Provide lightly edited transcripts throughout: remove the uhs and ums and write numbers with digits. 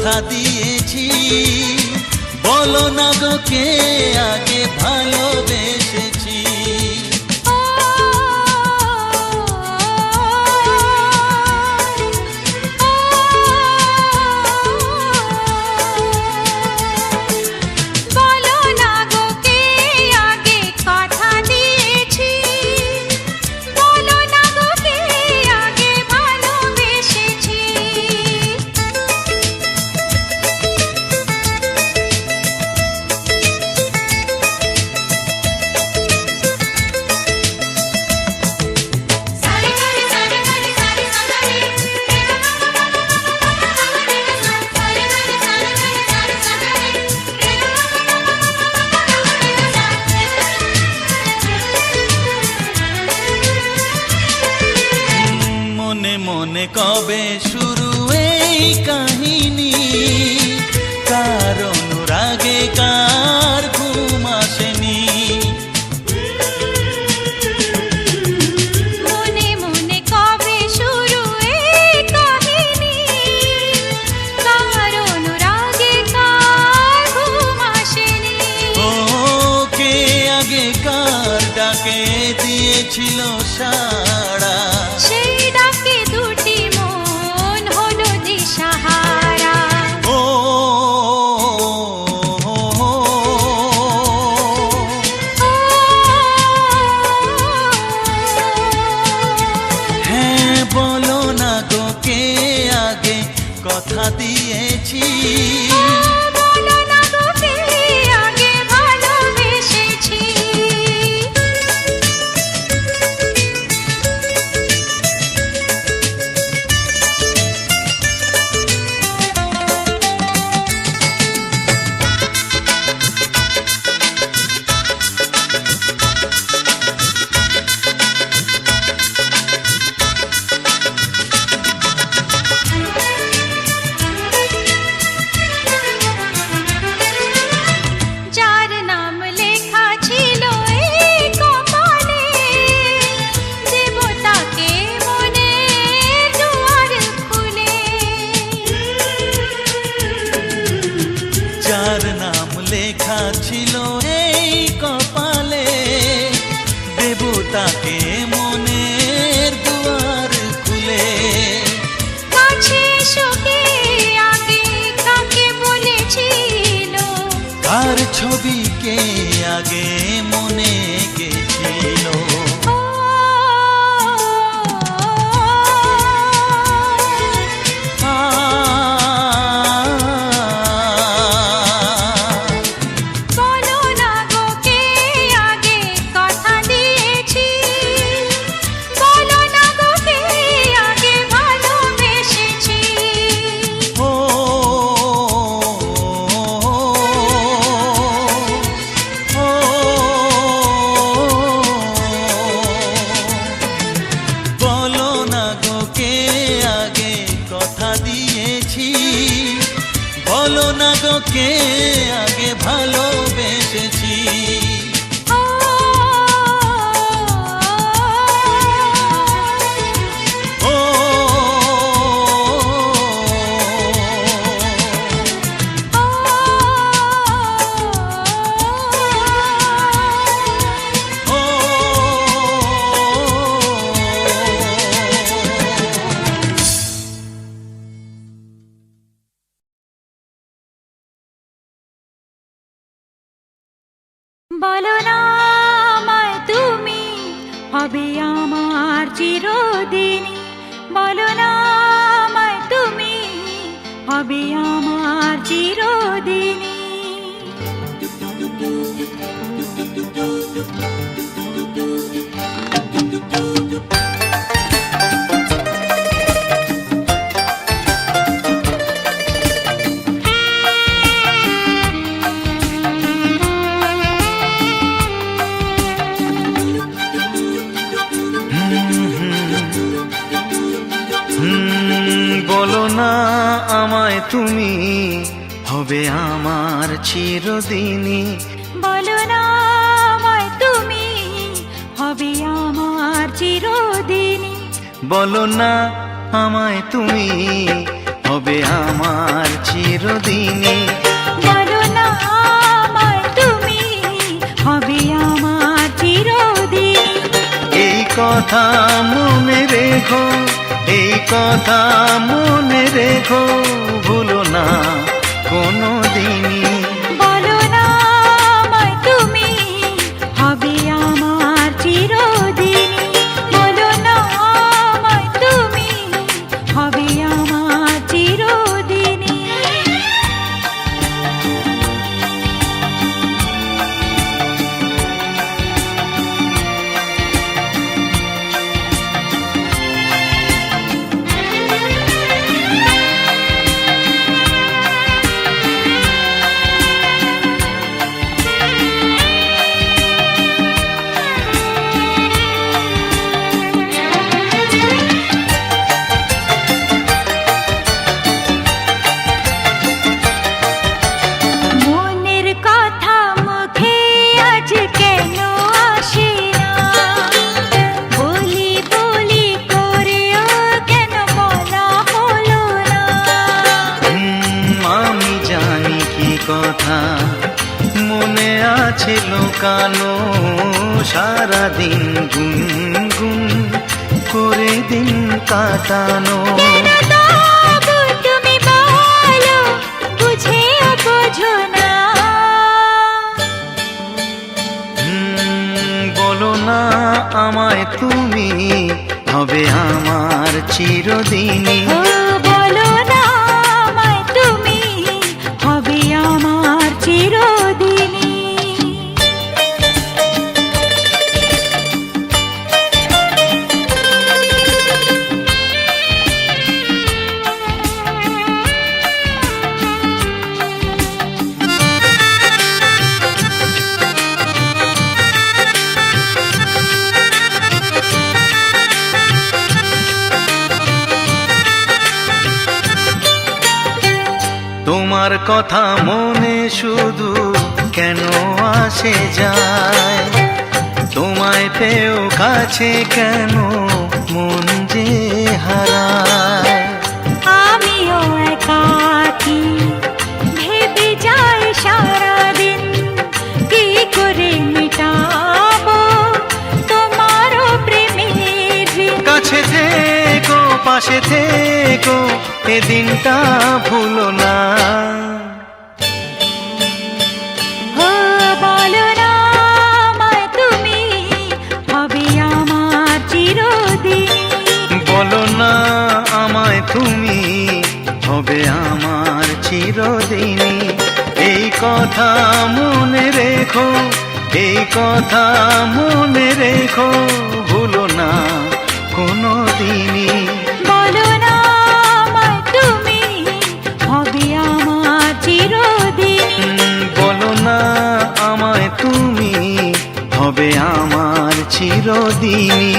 কথা দিয়েছি, বলো না গো কে আগে ভালোবেসেছি। মনে কবে শুরু এই কাহিনী, কার অনুরাগে কার ঘুম আসেনি। মনে মনে কবে শুরু এই কাহিনী, কার অনুরাগে কার ঘুম আসেনি। ও কে আগে কার ডাকে দিয়েছিল সাড়া, সেই ডাকে দুটি মন হলো দিশাহারা। ও হ্যাঁ বলো না গো কে আগে কথা দিয়েছি, বলো না গো কে আগে ভালোবেসেছি। যার নাম লেখা ছিল এই কপালে, দেবতাকে মনে দুয়ার খুলে। যার নাম লেখা ছিল এই কপালে, দেবতাকে মনের দুয়ার খুলে। কাছে এসো কে আগে কাকে বলেছিল, কার ছবিকে আগে মনে গেছিল। বলো না গো কে আগে কথা দিয়েছি, বলো না গো কে আগে ভালোবেসেছি। ও বলো না গো কে আগে কথা দিয়েছি, বলো না গো কে আগে ভালোবেসেছি। ও বলো না আমায় তুমি হবে আমার চিরদিনই, বলো না আমায় তুমি হবে আমার চিরদিনই। বলো না আমায় তুমি হবে আমার চিরদিনই, বলো না আমায় তুমি হবে আমার চিরদিনই। বলো না আমায় তুমি হবে আমার চিরদিনই। বলো না আমায় তুমি, হবে আমার চিরদিন। এই কথা মনে রেখো, এই কথা মনে রেখো, ভুলো না কোনো দিনই। বলো না আমায় তুমি, হবে আমার চিরদিন। বলো না আমায় তুমি, হবে আমার চিরদিন। মনের কথা মুখে আজ কেন আসে না? বলি বলি করেও কেন বলা হলো না? আমি জানি কি কথা মনে আছে লোকানো, সারাদিন গুনগুন করে দিন কাটানো। তবু তুমি বলো, বুঝেও বোঝো না। বলো না আমায় তুমি, হবে আমার চিরদিনই। ও বলো না আমায় তুমি, হবে আমার চিরদিনই। তোমার কথা মনে শুধু কেন আসে যায়, তোমায় পেও কাছে কেন মন যে হারায়। আমিও একাকী ভেবে যাই সারাদিন, কি করে মিটাবো তোমারও প্রেমের ঋণ। কাছে থেকো পাশে থেকো, এ দিনটা ভুলো না। ও বলো না আমায় তুমি, হবে আমার চিরদিন। বলো না আমায় তুমি, হবে আমার চিরদিনই। এই কথা মনে রেখো, এই কথা মনে রেখো, ভুলো না কোনো দিনই। বলো না আমায় তুমি, হবে আমার চিরদিন। বলো না আমায় তুমি, হবে আমার চিরদিনই।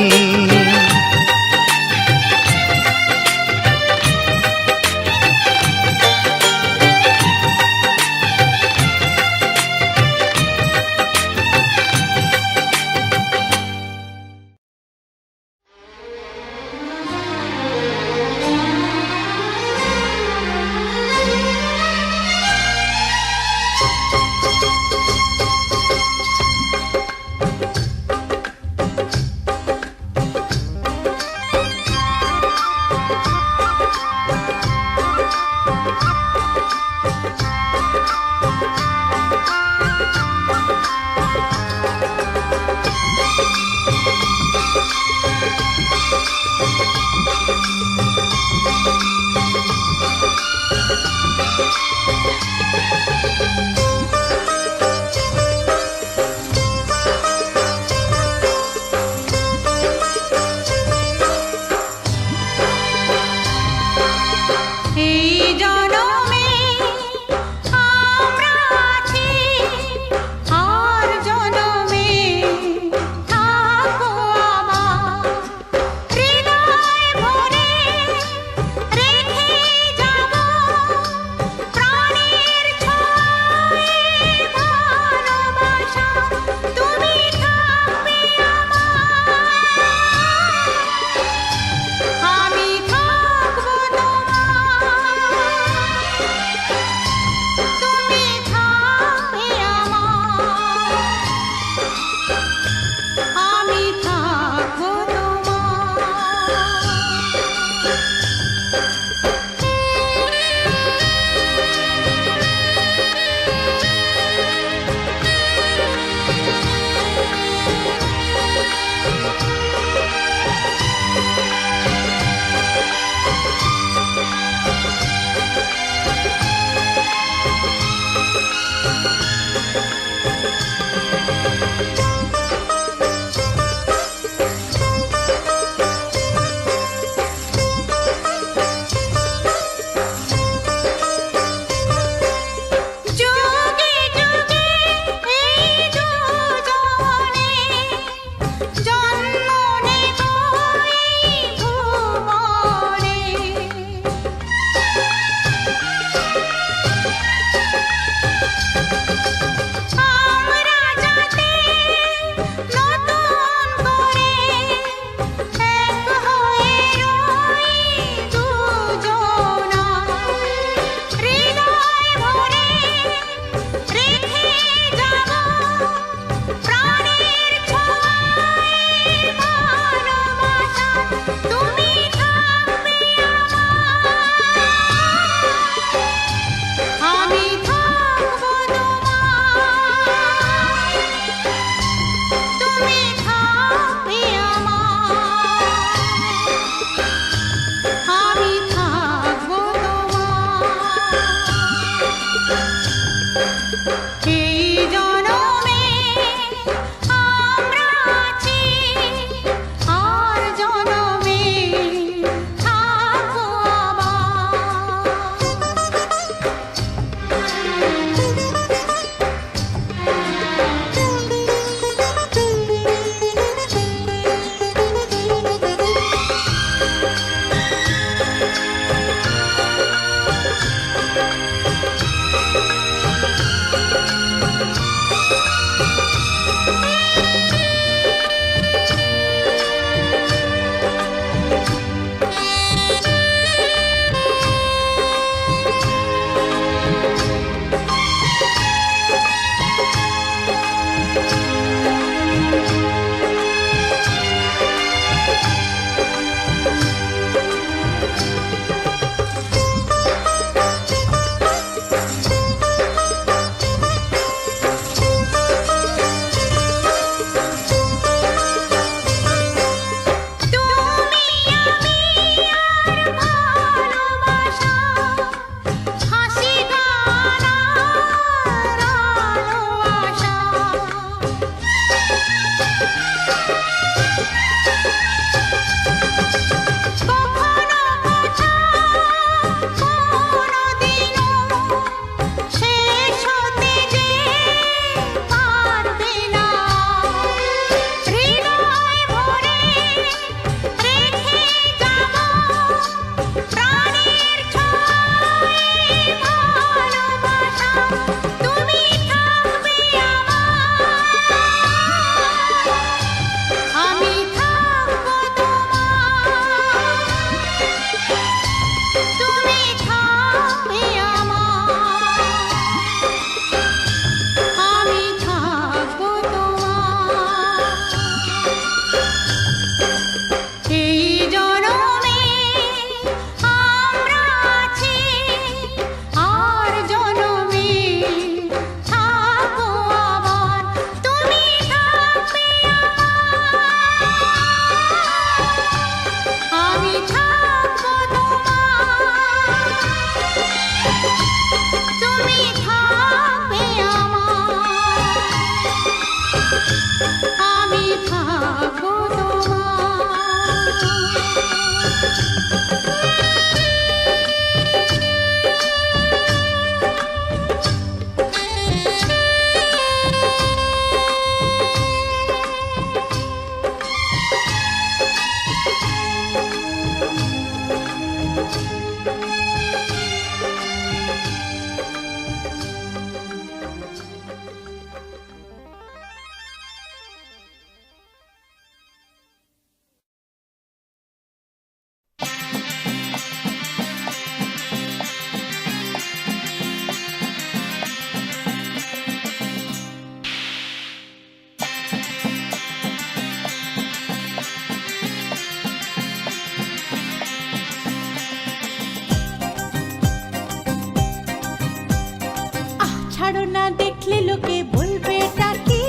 না দেখলে লোকে বলবে টাকি,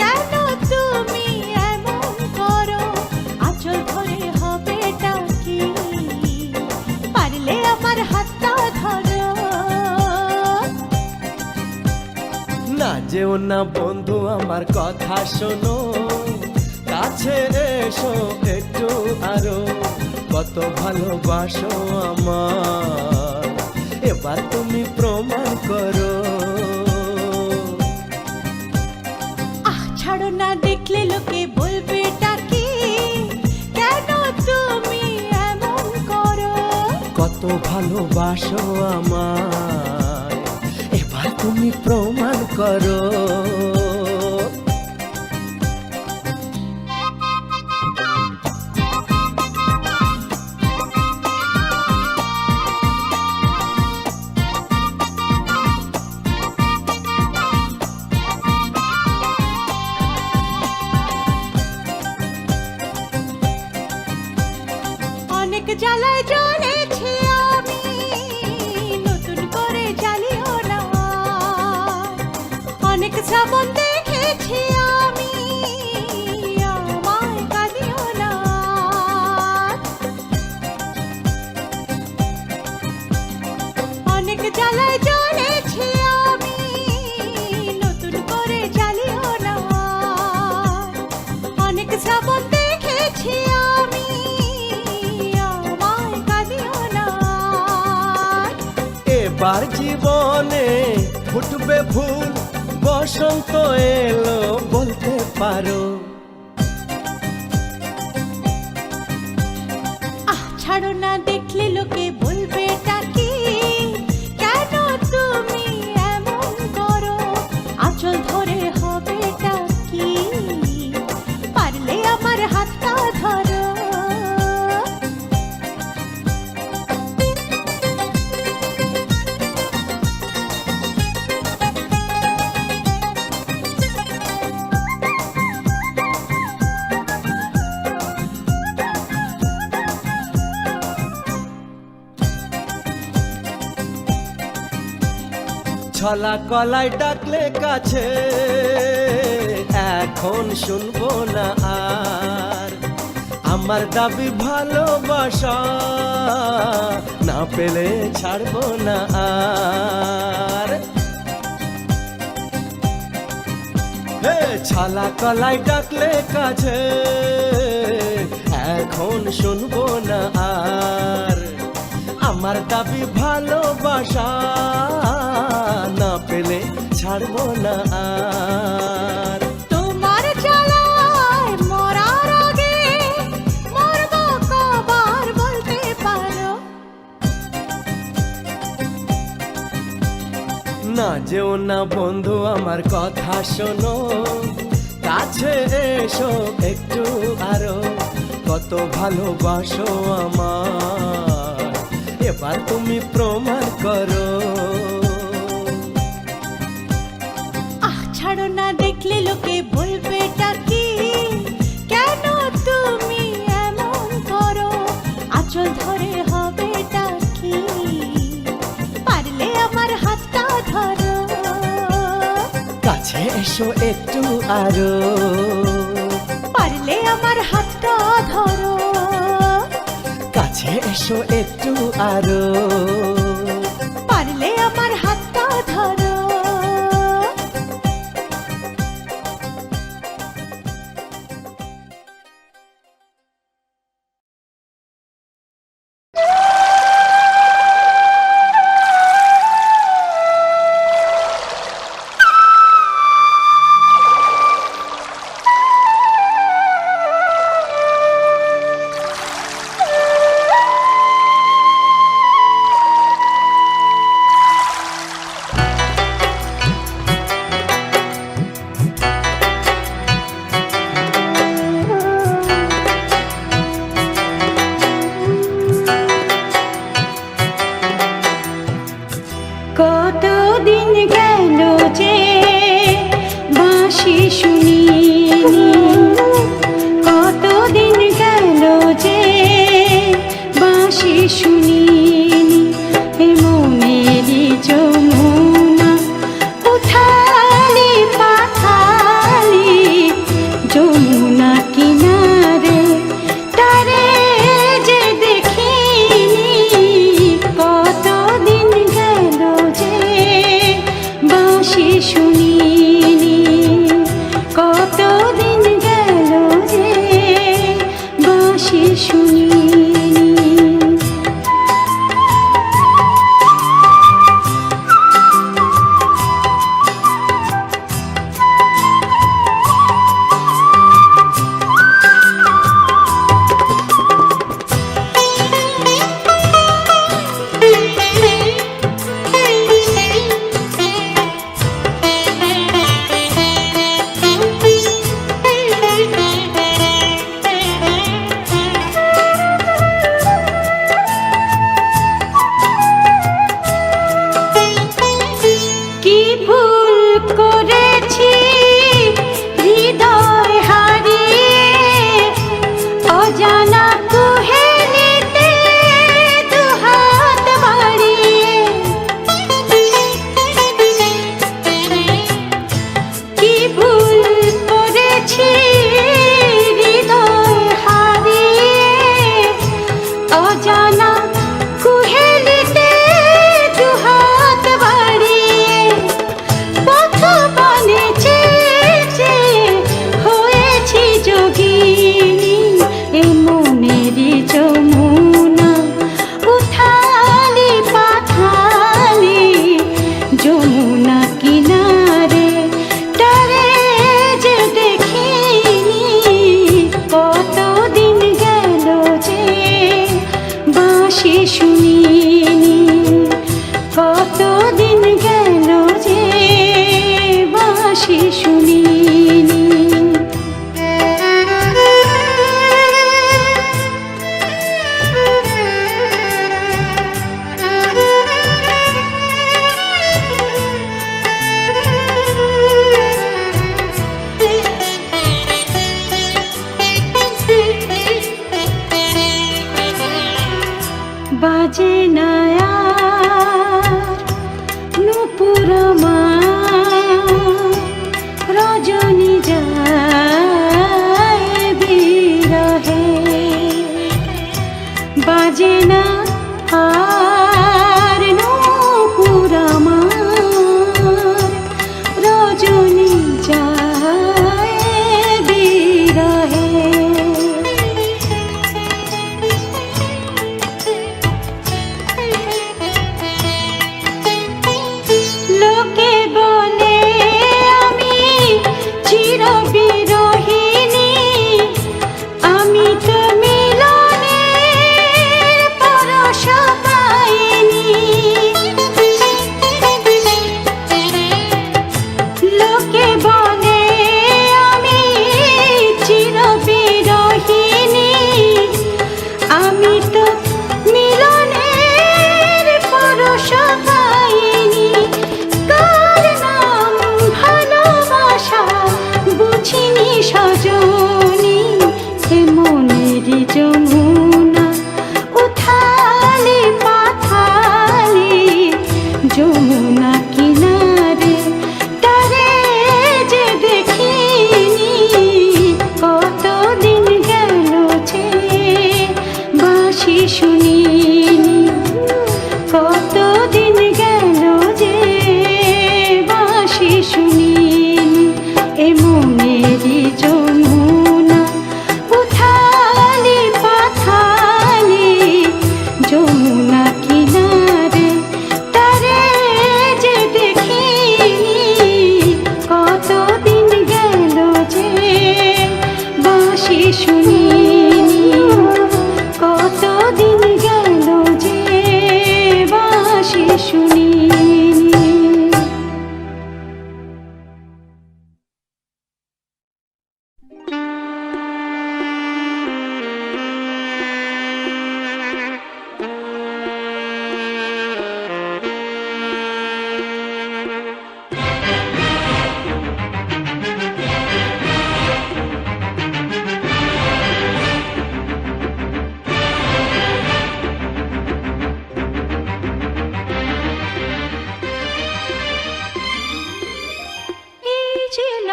কেন তুমি এমন করো, আঁচল ধরে হবে টাকি, পারলে আমার হাতটা ধরো। না যেও না বন্ধু আমার কথা শোনো, কাছে এসো একটু আরো, কত ভালোবাসো আমার, এবার তুমি প্রমাণ করো। ছাড়ো না দেখলে লোকে বলবে টাকি, কেন তুমি এমন করো, কত ভালোবাসো আমার, এবার তুমি প্রমাণ করো। অনেক জ্বালায় জ্বলেছি আমি, নতুন করে জ্বালিও না, অনেক শ্রাবণ দেখেছি আমি, আমায় কাঁদিও না। অনেক জ্বালায় জ্বলেছি আমি, নতুন করে জ্বালিও না, অনেক শ্রাবণ দেখেছি আমি, আমায় কাঁদিও না। এবার জীবনে ফুটবে ফুল, বসন্ত এলো বলতে পারো। ছাড়ো না দেখলে লোকে বলবে টাকি, কেন তুমি এমন করো, আঁচল ধরে হবে টাকি, পারলে আমার হাতটা ধরো। ছলা কলায় ডাকলে কাছে, এখন শুনবো না আর, আমার দাবি ভালোবাসা, না পেলে ছাড়বো না আর। হে ছলা কলায় ডাকলে কাছে, এখন শুনবো না আর, আমার দাবি ভালোবাসা, না পেলে ছাড়বো না আর। তোমার জ্বালায় মরার আগে মরবো কবার বলতে পারো। না যেও না বন্ধু আমার কথা শোনো, কাছে এসো একটু আরো, কত ভালোবাসো আমার, এবার তুমি প্রমাণ করো। ছাড়ো না দেখলে লোকে বলবে টাকি, কেন তুমি এমন করো, আঁচল ধরে হবে টাকি, পারলে আমার হাতটা ধরো। কাছে এসো একটু আরো, পারলে আমার হাতটা ধরো। কাছে এসো একটু আরো, পারলে আমার হাতটা ধরো।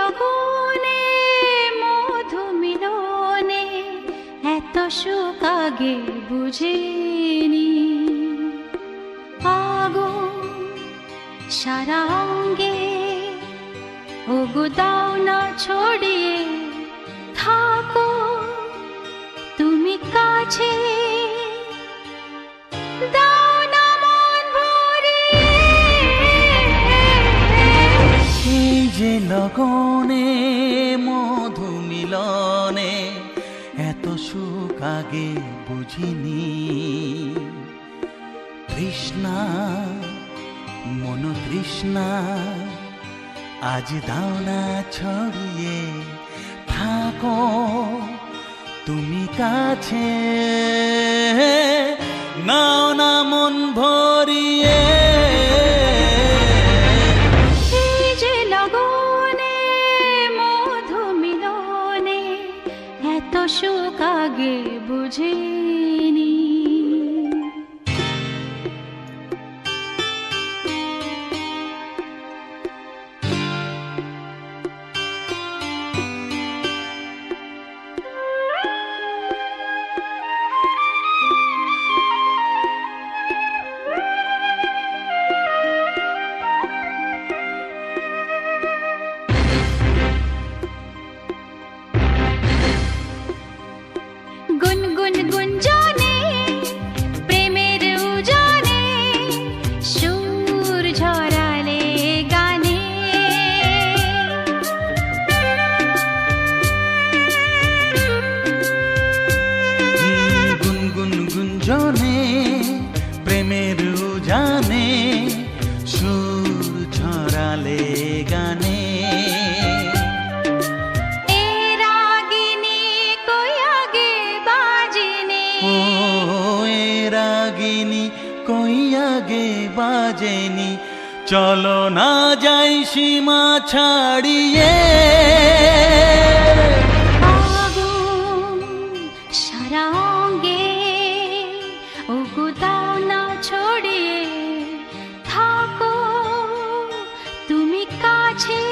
লগনে মধু মিলনে এত সুখ আগে বুঝিনি। আগুন সারা অঙ্গে ওগো দাও না ছড়িয়ে থাকো তুমি কাছে, দাও না মন ভরিয়ে। এই যে লগনে মধু মিলনে এত সুখ আগে বুঝিনি। তৃষ্ণা মন তৃষ্ণা আজ দাও না ছড়িয়ে থাকো তুমি কাছে, নাও না মন ভরিয়ে। এই যে লগনে মধু মিলনে এত সুখ আগে বুঝিনি। গুনগুন গুঞ্জনে প্রেমের উজানে সুর ঝরালে গানে, গুনগুন গুঞ্জনে প্রেমের উজানে সুর ছড়ালে গানে। এ রাগিনী কই আগে বাজেনি, ও এ রাগিনী কই আগে বাজেনি, চলো না যাই সীমা ছাড়িয়ে। আগুন সারা অঙ্গে ওগো দাও না ছড়িয়ে থাকো তুমি কাছে,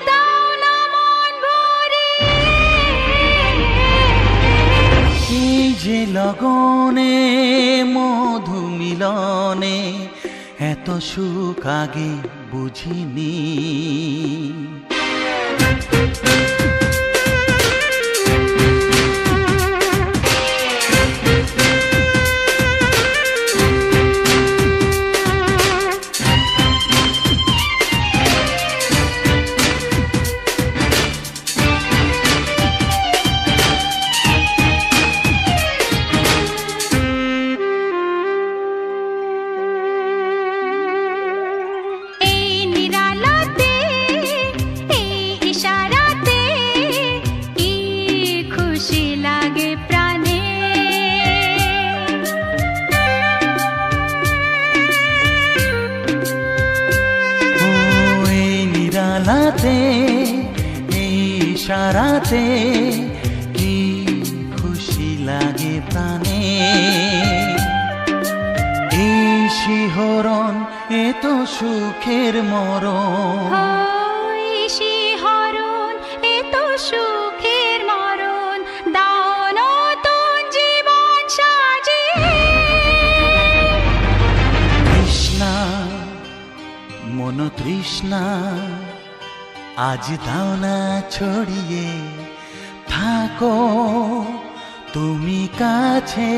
দাও না মন ভরিয়ে। এই যে লগনে মধু মিলনে এত সুখ আগে বুঝিনি। এই নিরালাতে এই ইশারাতে কি খুশি লাগে প্রাণে, ও এই নিরালাতে এই ইশারাতে কি খুশি লাগে প্রাণে। এই শিহরণ এ তো সুখের মরণ, ওই শিহরণ এ তো সুখের মরণ, দাও নতুন জীবন সাজিয়ে। তৃষ্ণা মন তৃষ্ণা আজ দাও না ছড়িয়ে থাকো তুমি কাছে,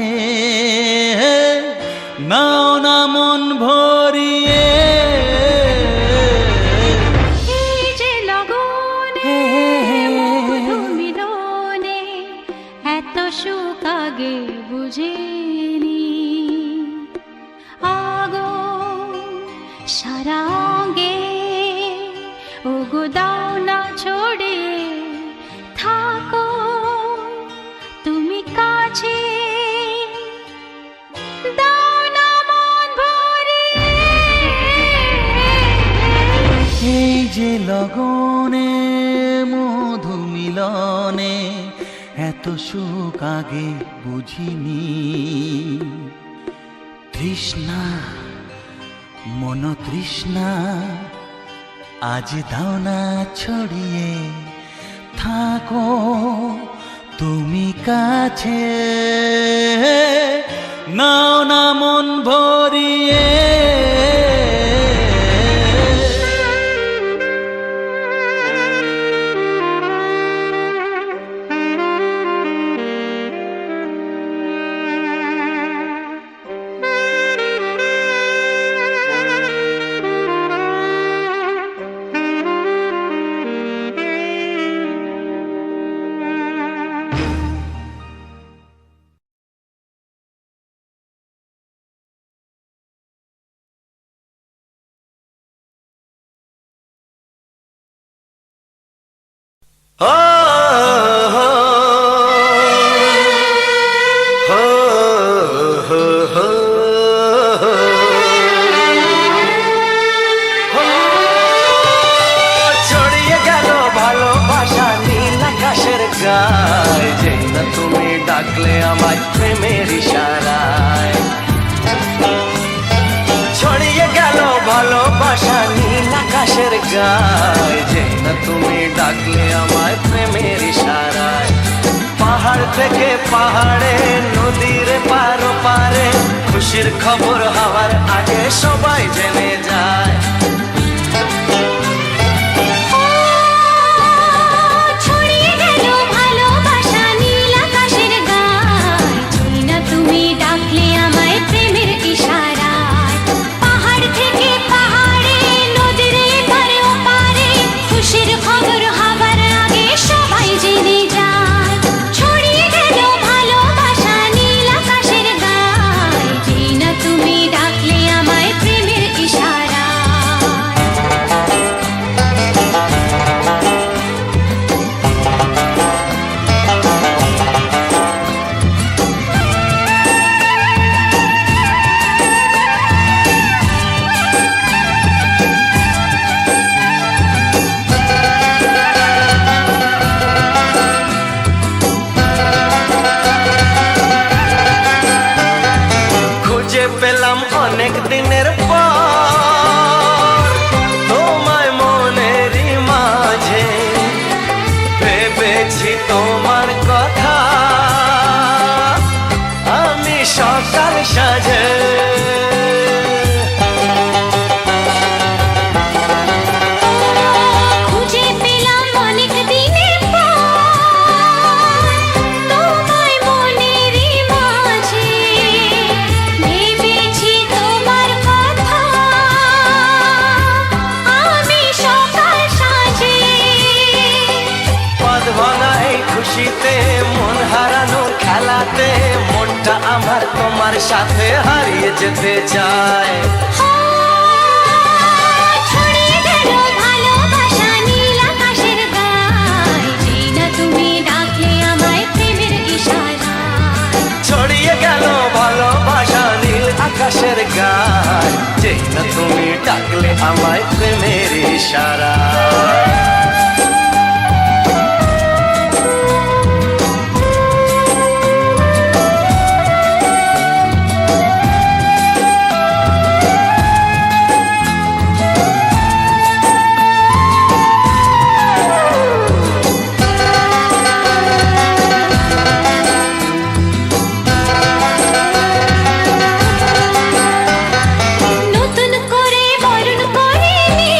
নাও না মন ভরিয়ে। এই যে লগনে মধু মিলনে এত সুখ আগে বুঝিনি। আগুন সারা অঙ্গে ওগো দাও না ছড়িয়ে থাকো তুমি কাছে, দাও না মন ভরিয়ে। এই যে লগনে মধু মিলনে এত সুখ আগে বুঝিনি। তৃষ্ণা মন তৃষ্ণা আজ দাও না ছড়িয়ে থাকো তুমি কাছে, নাও না মন ভরিয়ে। ছড়িয়ে গেল ভালোবাসা নীল আকাশের গায়, যেই না তুমি ডাকলে আমায় প্রেমের ইশারায়। ছড়িয়ে গেল ভালোবাসা নীল আকাশের গায়, যেই না তুমি ডাকলে আমায় প্রেমের ইশারায়। পাহাড় থেকে পাহাড়ে নদীর পারো পারে, খুশির খবর হওয়ার আগে সবাই জেনে যায়। ছড়িয়ে গেল ভালোবাসা নীল আকাশের গায়, যেই না তুমি ডাকলে আমায় প্রেমের ইশারায়। পাহাড় থেকে পাহাড়ে নদীর এপারে ওপারে, খুশির খবর হবার আগে সবাই জেনে যায়। ছড়িয়ে গেল ভালোবাসা নীল আকাশের গায়, যেই না তুমি ডাকলে আমায় প্রেমের ইশারায়। খুঁজে পেলাম অনেক দিনের পর তোমায় মনেরই মাঝে, ভেবেছি তোমার কথা আমি সকাল সাজে। খুঁজে পেলাম অনেক দিনের পর তোমায় মনেরই মাঝে, ভেবেছি তোমার কথা আমি সকাল সাজে। পদ ভাঙা এই খুশিতে মন হারানোর খেলাতে, মনটা আমার তোমার সাথে হারিয়ে যেতে চায়। ছড়িয়ে গেল ভালোবাসা নীল আকাশের গায়, যেই না তুমি ডাকলে আমায় প্রেমের ইশারায়। ছড়িয়ে গেল ভালোবাসা নীল আকাশের গায়, যেই না তুমি ডাকলে আমায় প্রেমের ইশারায়। নতুন করে বরণ করিনি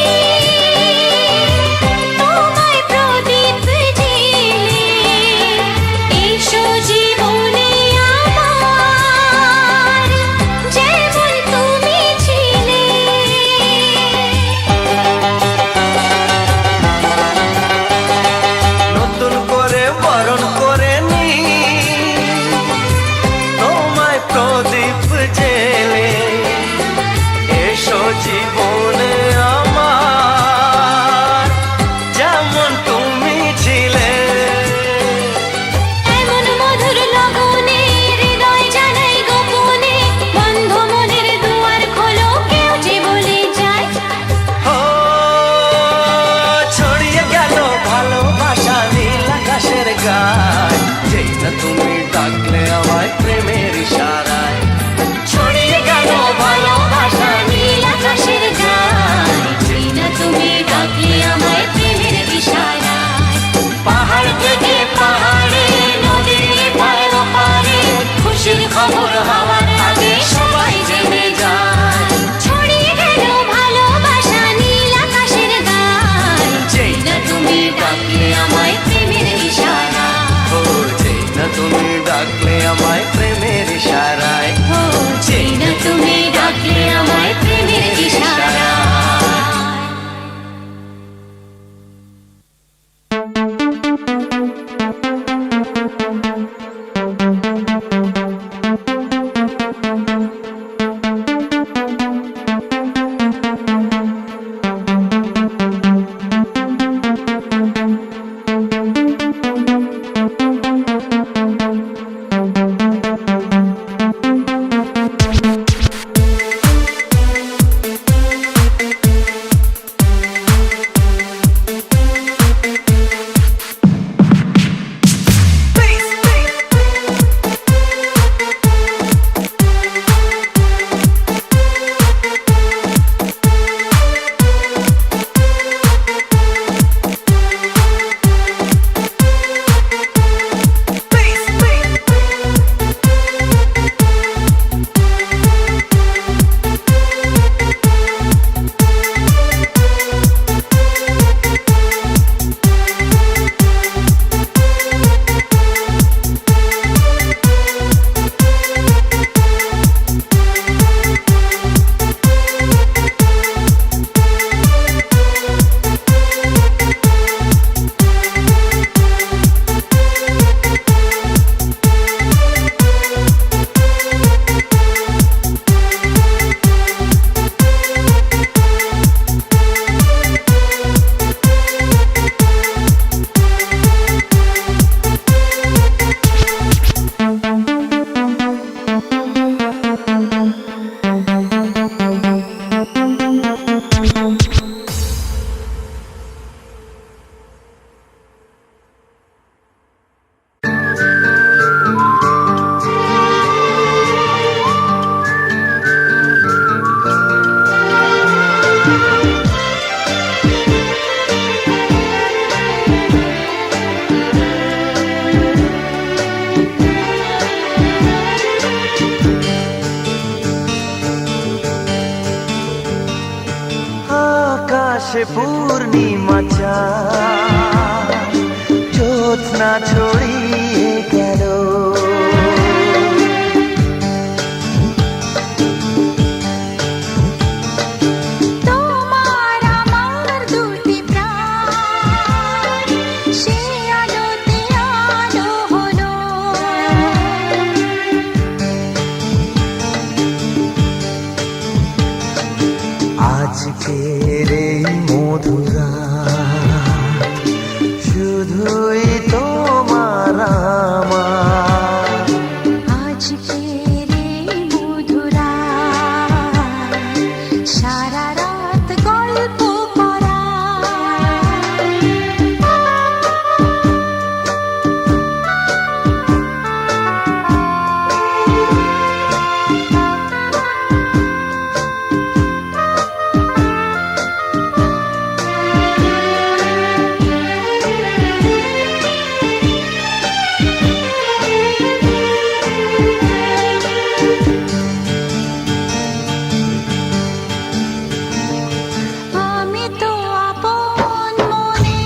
আকাশে পূর্ণিমা চাঁদ জ্যোৎস্না ছড়িয়ে গেল। তোমার আমার দুটি প্রাণ সে আলোতে আলো হলো। আজকের এই মধুর রাত শুধুই তোমার আমার। আজকের এই মধুর রাত সারা রাত গল্প করা। আমি তো আপন মনে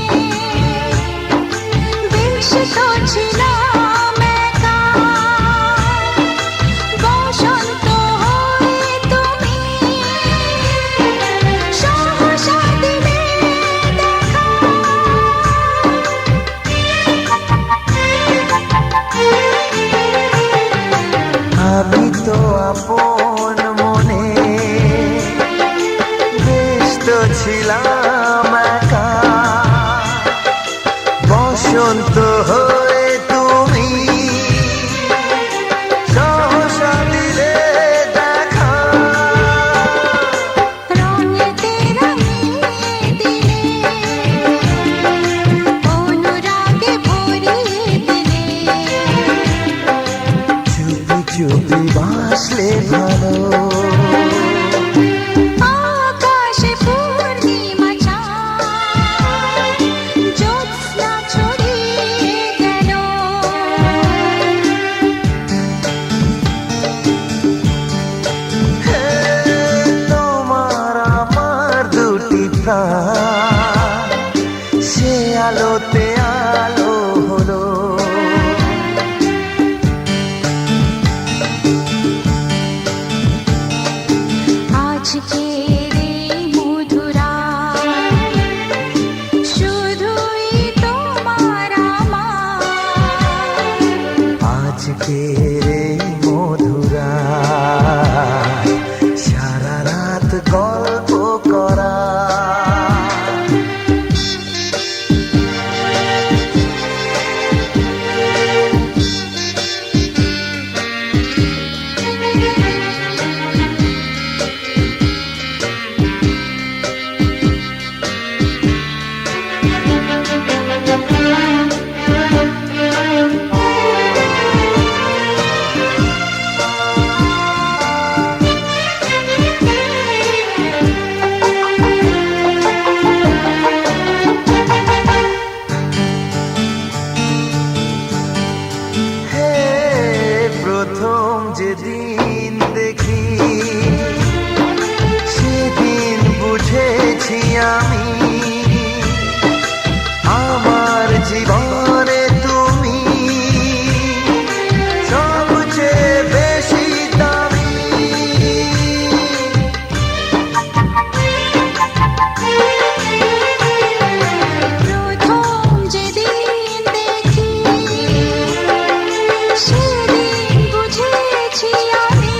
বেশ তো ছিলাম একা। বসন্ত হয়ে তুমি সহসা দিলে দেখা। আমি তো আপন মনে ব্যস্ত ছিলাম একা। বসন্ত হয়ে তুমি সহসা দিলে দেখা। রঙেতে রাঙিয়ে দিলে অনুরাগে ভরিয়ে দিলে। চুপি চুপি বাসলে ভালো। আকাশে পূর্ণিমা চাঁদ জ্যোৎস্না ছড়িয়ে গেল। হে, তোমার আমার দুটি প্রাণ সে আলোতে আলো হলো। আজকের এই মধুর রাত শুধুই তোমার আমার। আজকের এই মধুর রাত সারা রাত গল্প করা। হে, প্রথম যেদিন দেখি সেদিন বুঝেছি আমি আমার জীবনে তুমি সবচেয়ে বেশি দামি। প্রথম যেদিন দেখি সেদিন বুঝেছি আমি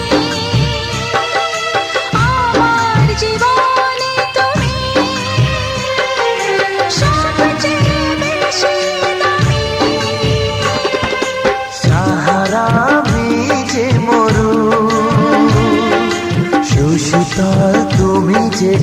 আমার জীবনে তুমি সবচেয়ে বেশি দামি। সাহারা আমি যে মরু সুশীতল তুমি যে